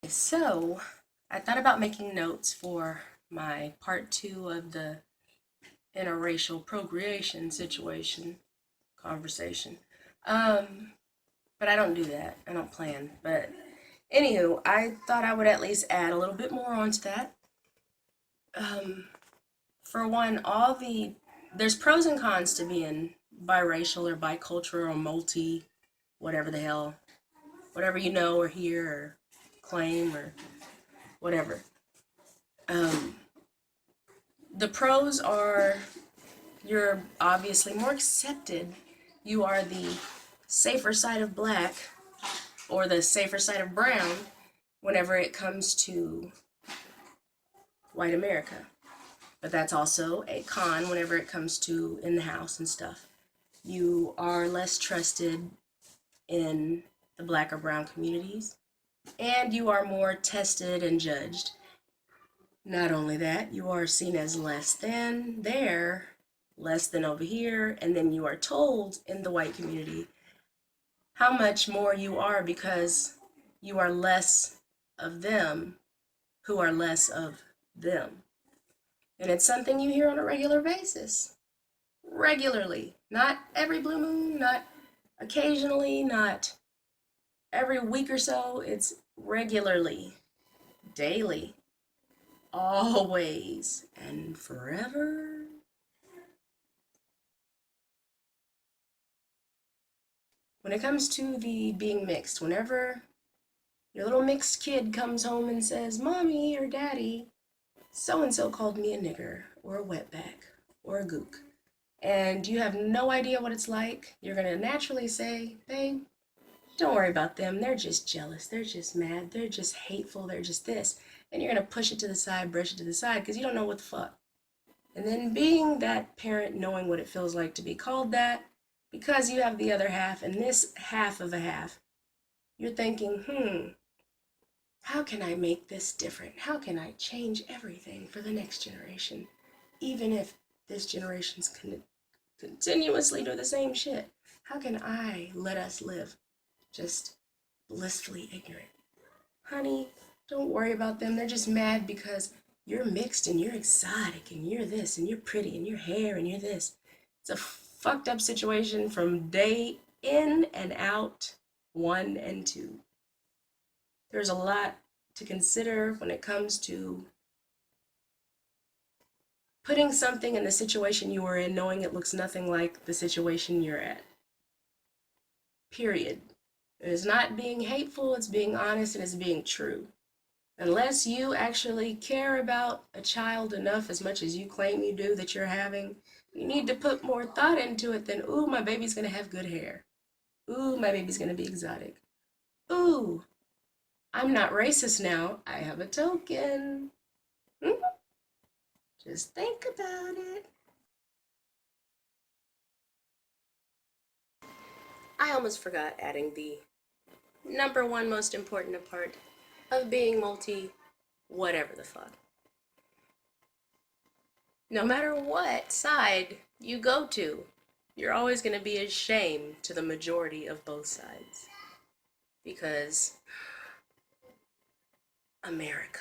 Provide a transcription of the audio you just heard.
So, I thought about making notes for my part two of the interracial procreation situation conversation. Um, but I don't do that. I don't plan. But anywho, I thought I would at least add a little bit more onto that. Um, for one, there's pros and cons to being biracial or bicultural or multi, whatever the hell, whatever you know or hear or claim or whatever. Um, the pros are you're obviously more accepted. You are the safer side of black or the safer side of brown whenever it comes to white America. But that's also a con whenever it comes to in the house and stuff. You are less trusted in the black or brown communities, and you are more tested and judged. Not only that, you are seen as less than there, less than over here, and then you are told in the white community how much more you are because you are less of them who are less of them. And it's something you hear on a regular basis. Regularly. Not every blue moon, not occasionally, not every week or so. It's regularly, daily, always, and forever. When it comes to the being mixed, whenever your little mixed kid comes home and says, Mommy or Daddy, so and so called me a nigger or a wetback or a gook, and you have no idea what it's like, you're going to naturally say, Babe, don't worry about them. They're just jealous. They're just mad. They're just hateful. They're just this. And you're going to push it to the side, brush it to the side because you don't know what the fuck. And then being that parent, knowing what it feels like to be called that, because you have the other half and this half of a half, you're thinking, how can I make this different? How can I change everything for the next generation? Even if this generation's continuously do the same shit. How can I let us live just blissfully ignorant? Honey, don't worry about them. They're just mad because you're mixed and you're exotic and you're this and you're pretty and your hair and you're this. It's a fucked up situation from day in and out, one and two. There's a lot to consider when it comes to putting something in the situation you are in, knowing it looks nothing like the situation you're at. Period. It is not being hateful, it's being honest, and it's being true. Unless you actually care about a child enough, as much as you claim you do, that you're having, you need to put more thought into it than, ooh, my baby's gonna have good hair. Ooh, my baby's gonna be exotic. Ooh, I'm not racist now. I have a token. Hmm? Just think about it. I almost forgot adding the number one most important part of being multi whatever the fuck. No matter what side you go to, you're always going to be a shame to the majority of both sides. Because America.